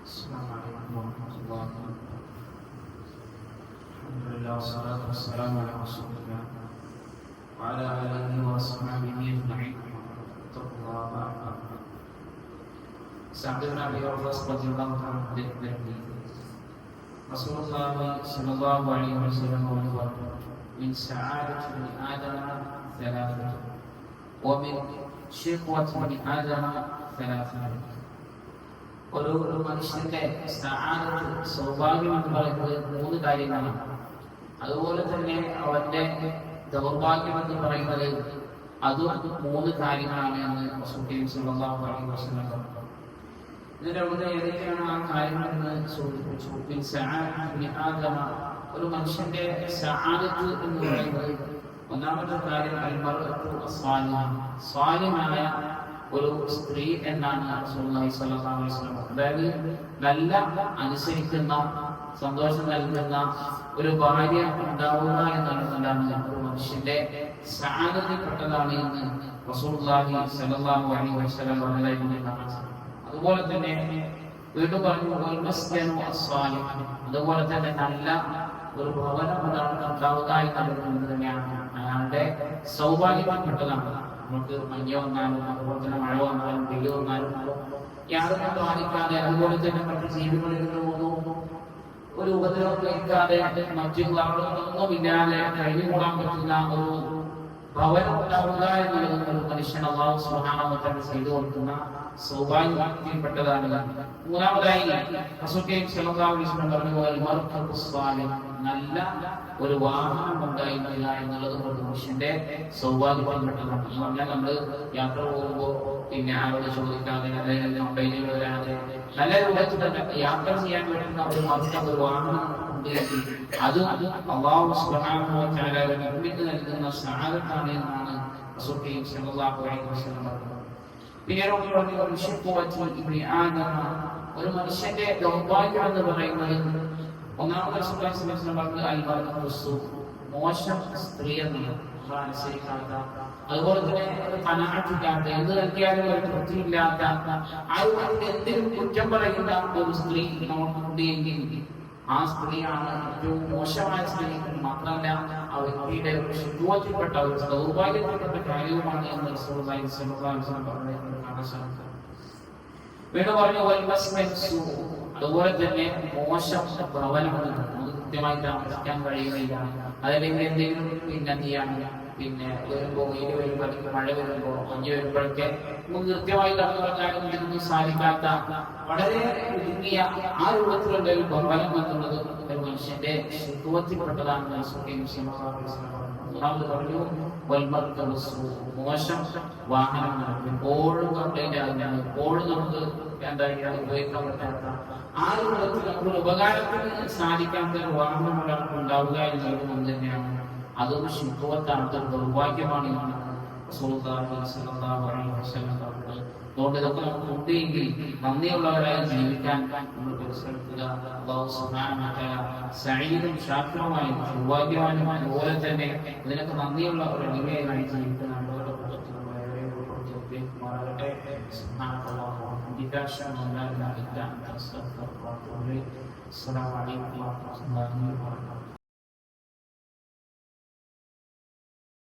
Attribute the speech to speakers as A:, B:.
A: السلام عليكم ورحمة الله وبركاته. الحمد لله والصلاة والسلام على رسول الله وعلى آله وأصحابه أجمعين. اتقوا الله وأطيعوا. سعد بن أبي وقاص رضي الله عنه رسول الله صلى الله عليه وسلم قال: من سعادة ابن آدم ثلاثة ومن شقوة ابن آدم ثلاثة. ഒരു മനുഷ്യന്റെ സൗഭാഗ്യം എന്ന് പറയുന്നത് മൂന്ന് കാര്യങ്ങളാണ്. അതുപോലെ തന്നെ അവന്റെ ദൗർഭാഗ്യം എന്ന് പറയുന്നത് അതും മൂന്ന് കാര്യങ്ങളാണ് എന്ന് റസൂലുള്ളാഹി സ്വല്ലല്ലാഹു അലൈഹി വസല്ലം പറഞ്ഞു. ഇതിലൂടെ ഏതൊക്കെയാണ് ആ കാര്യങ്ങൾ എന്ന് സൂചിപ്പിച്ചു. ഒരു മനുഷ്യന്റെ സആദത്ത് എന്ന് പറയുന്നത് ഒന്നാമത്തെ കാര്യം സ്വാലിഹായ ഒരു സ്ത്രീ എന്നാണ് റസൂലുള്ളാഹി സ്വല്ലല്ലാഹു അലൈഹി വസല്ലം. അതായത് നല്ല അനുസരിക്കുന്ന, സന്തോഷം നൽകുന്ന ഒരു ഭാര്യ ഉണ്ടാവുക എന്നുള്ളതാണ് ഒരു മനുഷ്യന്റെ സആദത്തിൽപ്പെട്ടതാണ് എന്ന് റസൂലുള്ളാഹി സ്വല്ലല്ലാഹു അലൈഹി വസല്ലം പറഞ്ഞതായി കാണാം. അതുപോലെ തന്നെ വീണ്ടും പറഞ്ഞു അതുപോലെ തന്നെ നല്ല ഒരു ഭവനം ഉണ്ടാവുക എന്നുള്ളത് തന്നെയാണ് അയാളുടെ സൗഭാഗ്യപ്പെട്ടതാണ്. നമുക്ക് മഞ്ഞ വന്നാലും അതുപോലെ തന്നെ മഴ വന്നാലും വെയിൽ വന്നാലും യാതൊന്നും ബാധിക്കാതെ, അതുപോലെ തന്നെ മറ്റു ജീവികളിൽ നിന്നും ഒരു ഉപദ്രവം കഴിക്കാതെ, മറ്റു കളകളൊന്നും ഇല്ലാതെ കഴിഞ്ഞുകൂടാൻ പറ്റുന്ന ഒരു ഭവനം ഉണ്ടാവുക എന്നുള്ളത് ഒരു മനുഷ്യൻ അല്ലാഹു സുബ്ഹാനഹു വ തആല ചെയ്തു കൊടുക്കുന്ന സൗഭാഗ്യത്തിൽപ്പെട്ടതാണ്. മൂന്നാമതായി റസൂലുള്ളാഹി സ്വല്ലല്ലാഹു അലൈഹി വസല്ലം പറഞ്ഞു: നല്ല ഒരു വാഹനം ഉണ്ടായിരിക്കുക എന്നുള്ളത് ഒരു മനുഷ്യന്റെ സൗഭാഗ്യത്തിൽപ്പെട്ടതാണ്. എന്ന് പറഞ്ഞാൽ നമ്മൾ യാത്ര പോകുമ്പോൾ പിന്നെ ആരോട് ചോദിക്കാതെ, അല്ലെങ്കിൽ കമ്പനിയിൽ വരാതെ നല്ല രൂപത്തിൽ യാത്ര ചെയ്യാൻ പറ്റുന്ന ഒരു മനുഷ്യൻ ഒരു വാഹനം അത് അല്ലാഹു സുബ്ഹാനഹു വ തആല നമുക്ക് നൽകുന്ന സആദത്താണ് എന്നാണ് റസൂലുള്ളാഹി സ്വല്ലല്ലാഹു അലൈഹി വസല്ലം പറഞ്ഞത്. പിന്നീട് ഒരു മനുഷ്യന്റെ ദൗർഭാഗ്യം എന്ന് പറയുന്നത് ഒന്നാമത് റസൂലുള്ളാഹി സ്വല്ലല്ലാഹു അലൈഹി വസല്ലം പറഞ്ഞത് മോശം സ്ത്രീ എന്നാണ്. അനുസരിക്കാത്ത, അതുപോലെ തന്നെ ഖനാഅത്തില്ലാത്ത, എന്ത് നൽകിയാലും ഒരു തൃപ്തിയില്ലാത്ത, ആരും എന്തിനും കുറ്റം പറയുന്ന ഒരു സ്ത്രീ നമുക്കുണ്ടെങ്കിൽ ആ സ്ത്രീയാണ് ഏറ്റവും മോശമായ സ്ത്രീ. മാത്രമല്ല ആ വ്യക്തിയുടെ ശുദ്ധത്തിൽപ്പെട്ട ഒരു സൗഭാഗ്യത്തിൽപ്പെട്ട കാര്യവുമാണ് എന്ന് റസൂലുള്ളാഹി സ്വല്ലല്ലാഹു അലൈഹി വസല്ലം പറഞ്ഞത് കാണാൻ സാധിക്കും. വീണ്ടും പറഞ്ഞു അതുപോലെ തന്നെ മോശം ഭവനമാണ്, നമുക്ക് കൃത്യമായി താമസിക്കാൻ കഴിയുന്നില്ല. അതല്ലെങ്കിൽ എന്തെങ്കിലും പിന്നെ എന്ത് ചെയ്യാണ്, പിന്നെ വരുമ്പോൾ വെയിൽ വരുമ്പോൾ, അല്ലെങ്കിൽ മഴ വരുമ്പോൾ, മഞ്ഞ് വരുമ്പോഴൊക്കെ നമുക്ക് കൃത്യമായി കടന്നുറങ്ങാനും ഇതൊന്നും സാധിക്കാത്ത വളരെ ഒതുങ്ങിയ ആ രൂപത്തിലുള്ള ഒരു ഭവനം എന്നുള്ളത് ഒരു മനുഷ്യന്റെ ശുദ്ധത്തിൽപ്പെട്ടതാണ്. ഒന്നാമത് പറഞ്ഞു മോശം വാഹനമാണ്, എപ്പോഴും കംപ്ലൈന്റ് ആകുന്നതാണ്, എപ്പോഴും നമുക്ക് എന്താ ഉപയോഗിക്കാൻ പറ്റാത്ത ആ രൂപത്തിൽ നമ്മുടെ ഉപകാരത്തിന് സാധിക്കാത്ത ഒരു വാഹനം ഒരാൾക്ക് ഉണ്ടാവുക എന്നുള്ളത് കൊണ്ട് തന്നെയാണ് അതൊരു ശുദ്ധവത്താണ്, ദൗർഭാഗ്യമാണ് എന്നാണ് റസൂലുള്ളാഹി സ്വല്ലല്ലാഹു അലൈഹി വസല്ലം പറഞ്ഞത്. അതുകൊണ്ട് ഇതൊക്കെ നമുക്ക് ഉണ്ടെങ്കിൽ നന്ദിയുള്ളവരായി ജീവിക്കാൻ നമ്മൾ പരിശ്രമിക്കുക. അല്ലാഹു സുബ്ഹാനഹു വ തആല സഈദും ശാക്കിറുമായി സൗഭാഗ്യവാനും അതുപോലെ തന്നെ ഇതിനൊക്കെ നന്ദിയുള്ള ഒരു അടിമയായി ജീവിക്കാൻ നമ്മളുടെ മാറട്ടെ. അസ്സലാമു അലൈക്കും വറഹ്മത്തുള്ളാഹി വബറകാതുഹു.